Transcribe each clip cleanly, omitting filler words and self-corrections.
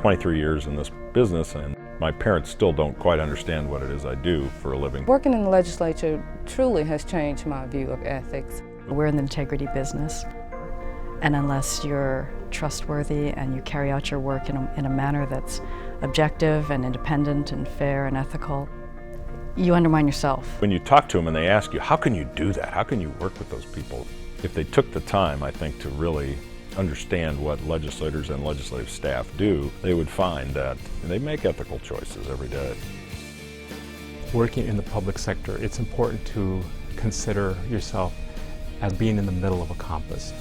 23 years in this business, and my parents still don't quite understand what it is I do for a living. Working in the legislature truly has changed my view of ethics. We're in the integrity business, and unless you're trustworthy and you carry out your work in a manner that's objective and independent and fair and ethical, you undermine yourself. When you talk to them and they ask you, how can you do that? How can you work with those people? If they took the time, I think, to really understand what legislators and legislative staff do, they would find that they make ethical choices every day. Working in the public sector, it's important to consider yourself as being in the middle of a compass.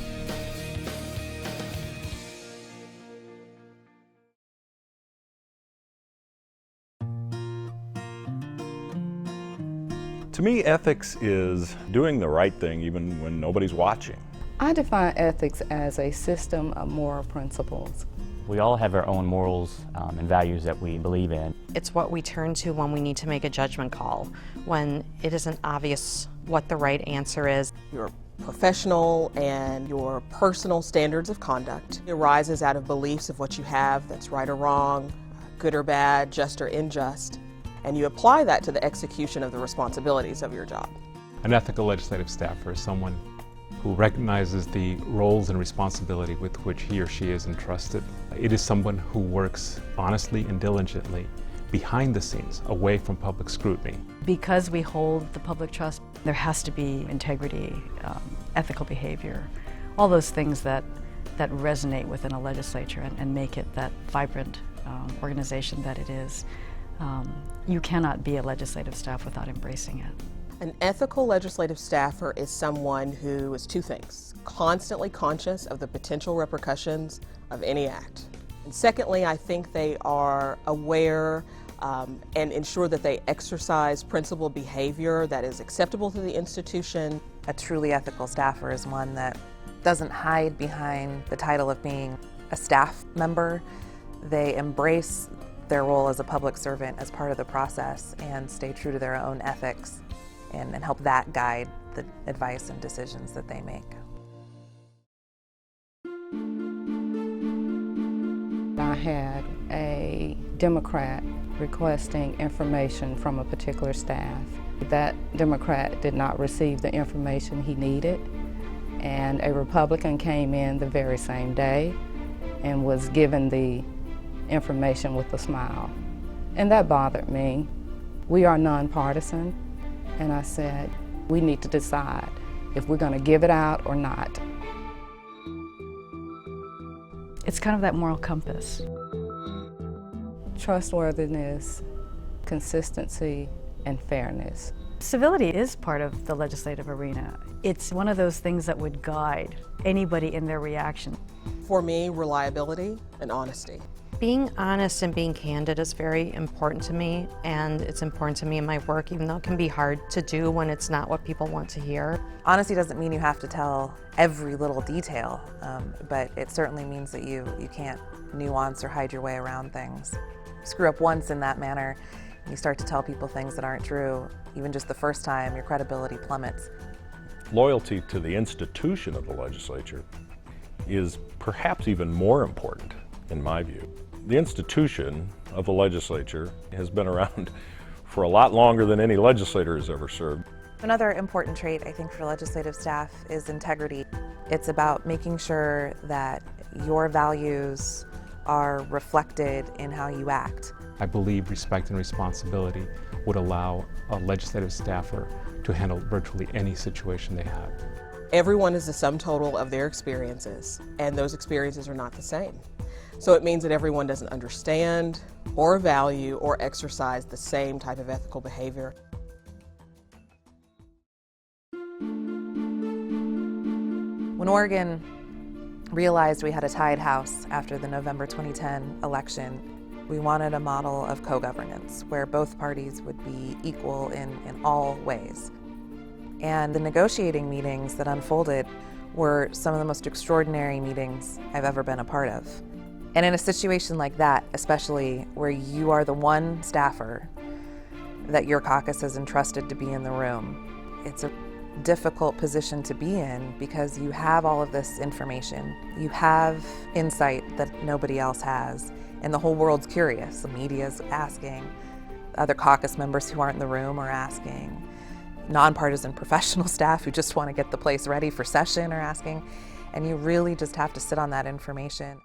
To me, ethics is doing the right thing even when nobody's watching. I define ethics as a system of moral principles. We all have our own morals and values that we believe in. It's what we turn to when we need to make a judgment call, when it isn't obvious what the right answer is. Your professional and your personal standards of conduct arises out of beliefs of what you have that's right or wrong, good or bad, just or unjust, and you apply that to the execution of the responsibilities of your job. An ethical legislative staffer is someone who recognizes the roles and responsibility with which he or she is entrusted. It is someone who works honestly and diligently behind the scenes, away from public scrutiny. Because we hold the public trust, there has to be integrity, ethical behavior, all those things that resonate within a legislature and make it that vibrant organization that it is. You cannot be a legislative staff without embracing it. An ethical legislative staffer is someone who is two things: constantly conscious of the potential repercussions of any act. And secondly, I think they are aware and ensure that they exercise principled behavior that is acceptable to the institution. A truly ethical staffer is one that doesn't hide behind the title of being a staff member. They embrace their role as a public servant as part of the process and stay true to their own ethics and help that guide the advice and decisions that they make. I had a Democrat requesting information from a particular staff. That Democrat did not receive the information he needed, and a Republican came in the very same day and was given the information with a smile. And that bothered me. We are nonpartisan, and I said, we need to decide if we're going to give it out or not. It's kind of that moral compass. Trustworthiness, consistency, and fairness. Civility is part of the legislative arena. It's one of those things that would guide anybody in their reaction. For me, reliability and honesty. Being honest and being candid is very important to me, and it's important to me in my work, even though it can be hard to do when it's not what people want to hear. Honesty doesn't mean you have to tell every little detail, but it certainly means that you can't nuance or hide your way around things. Screw up once in that manner, and you start to tell people things that aren't true. Even just the first time, your credibility plummets. Loyalty to the institution of the legislature is perhaps even more important, in my view. The institution of the legislature has been around for a lot longer than any legislator has ever served. Another important trait, I think, for legislative staff is integrity. It's about making sure that your values are reflected in how you act. I believe respect and responsibility would allow a legislative staffer to handle virtually any situation they have. Everyone is the sum total of their experiences, and those experiences are not the same. So it means that everyone doesn't understand or value or exercise the same type of ethical behavior. When Oregon realized we had a tied House after the November 2010 election, we wanted a model of co-governance where both parties would be equal in all ways. And the negotiating meetings that unfolded were some of the most extraordinary meetings I've ever been a part of. And in a situation like that, especially where you are the one staffer that your caucus has entrusted to be in the room, it's a difficult position to be in because you have all of this information. You have insight that nobody else has, and the whole world's curious. The media's asking, other caucus members who aren't in the room are asking, nonpartisan professional staff who just want to get the place ready for session are asking, and you really just have to sit on that information.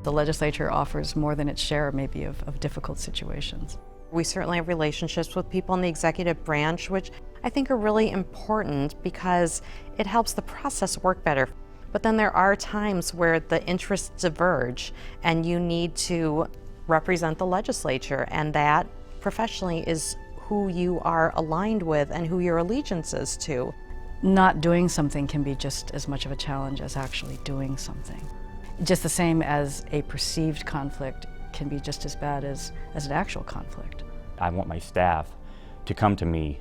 The legislature offers more than its share maybe of difficult situations. We certainly have relationships with people in the executive branch, which I think are really important because it helps the process work better. But then there are times where the interests diverge and you need to represent the legislature, and that professionally is who you are aligned with and who your allegiance is to. Not doing something can be just as much of a challenge as actually doing something. Just the same as a perceived conflict can be just as bad as an actual conflict. I want my staff to come to me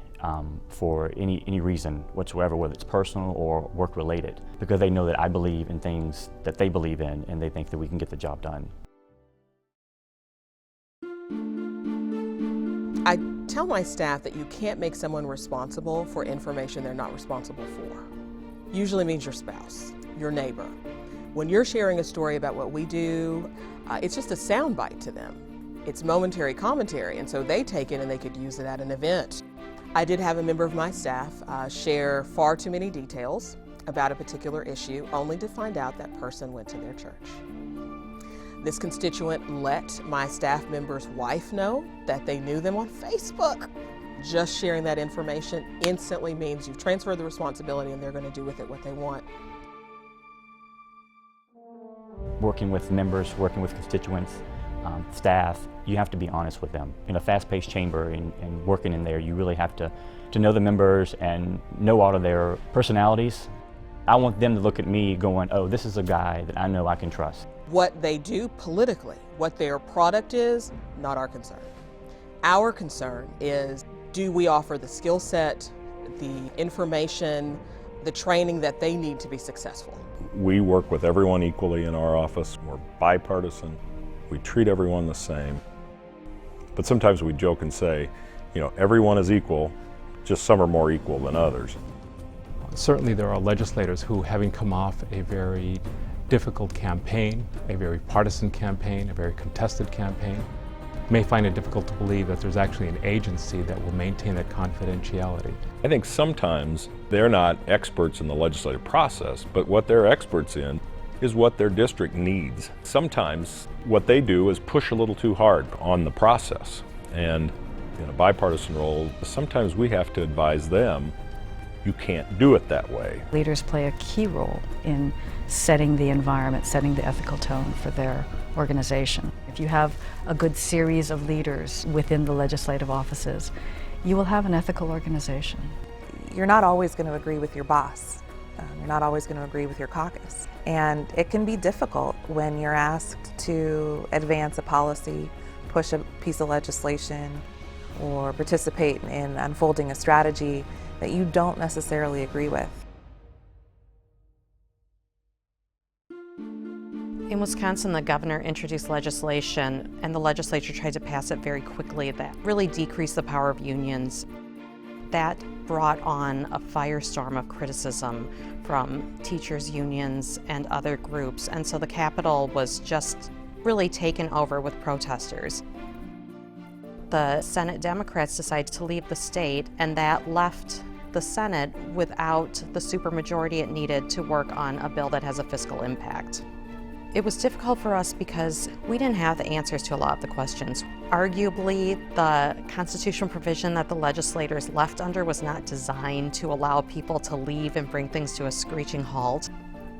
for any reason whatsoever, whether it's personal or work-related, because they know that I believe in things that they believe in and they think that we can get the job done. I tell my staff that you can't make someone responsible for information they're not responsible for. Usually means your spouse, your neighbor. When you're sharing a story about what we do, it's just a soundbite to them. It's momentary commentary, and so they take it and they could use it at an event. I did have a member of my staff share far too many details about a particular issue, only to find out that person went to their church. This constituent let my staff member's wife know that they knew them on Facebook. Just sharing that information instantly means you've transferred the responsibility and they're going to do with it what they want. Working with members, working with constituents, staff, you have to be honest with them. In a fast-paced chamber and working in there, you really have to know the members and know all of their personalities. I want them to look at me going, oh, this is a guy that I know I can trust. What they do politically, what their product is, not our concern. Our concern is, do we offer the skill set, the information, the training that they need to be successful? We work with everyone equally in our office. We're bipartisan. We treat everyone the same. But sometimes we joke and say, you know, everyone is equal, just some are more equal than others. Certainly there are legislators who, having come off a very difficult campaign, a very partisan campaign, a very contested campaign, may find it difficult to believe that there's actually an agency that will maintain that confidentiality. I think sometimes they're not experts in the legislative process, but what they're experts in is what their district needs. Sometimes what they do is push a little too hard on the process. And in a bipartisan role, sometimes we have to advise them, you can't do it that way. Leaders play a key role in setting the environment, setting the ethical tone for their organization. If you have a good series of leaders within the legislative offices, you will have an ethical organization. You're not always going to agree with your boss. You're not always going to agree with your caucus. And it can be difficult when you're asked to advance a policy, push a piece of legislation, or participate in unfolding a strategy that you don't necessarily agree with. In Wisconsin, the governor introduced legislation, and the legislature tried to pass it very quickly that really decreased the power of unions. That brought on a firestorm of criticism from teachers' unions and other groups, and so the Capitol was just really taken over with protesters. The Senate Democrats decided to leave the state, and that left the Senate without the supermajority it needed to work on a bill that has a fiscal impact. It was difficult for us because we didn't have the answers to a lot of the questions. Arguably, the constitutional provision that the legislators left under was not designed to allow people to leave and bring things to a screeching halt.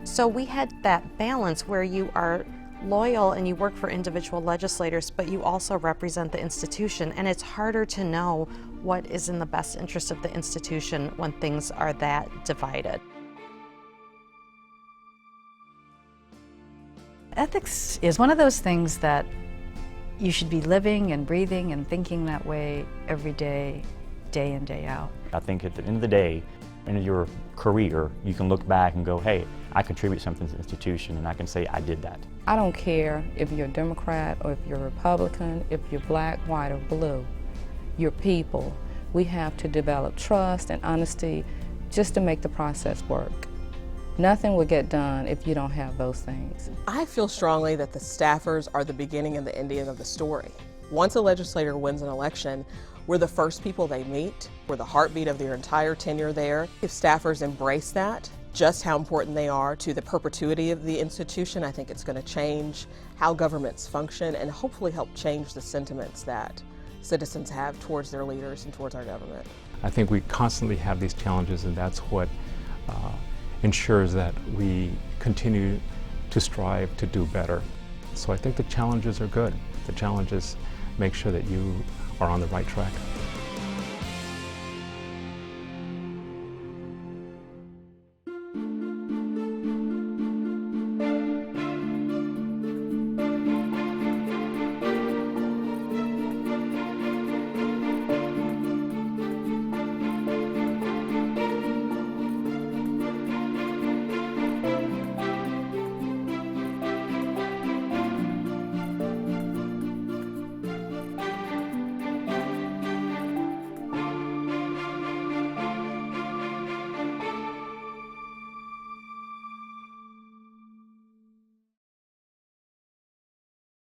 So we had that balance where you are loyal and you work for individual legislators, but you also represent the institution, and it's harder to know what is in the best interest of the institution when things are that divided. Ethics is one of those things that you should be living and breathing and thinking that way every day, day in, day out. I think at the end of the day, in your career, you can look back and go, hey, I contribute something to the institution, and I can say I did that. I don't care if you're a Democrat or if you're Republican, if you're black, white, or blue. your people. We have to develop trust and honesty just to make the process work. Nothing will get done if you don't have those things. I feel strongly that the staffers are the beginning and the ending of the story. Once a legislator wins an election, we're the first people they meet. We're the heartbeat of their entire tenure there. If staffers embrace that, just how important they are to the perpetuity of the institution, I think it's going to change how governments function and hopefully help change the sentiments that citizens have towards their leaders and towards our government. I think we constantly have these challenges, and that's what ensures that we continue to strive to do better. So I think the challenges are good. The challenges make sure that you are on the right track.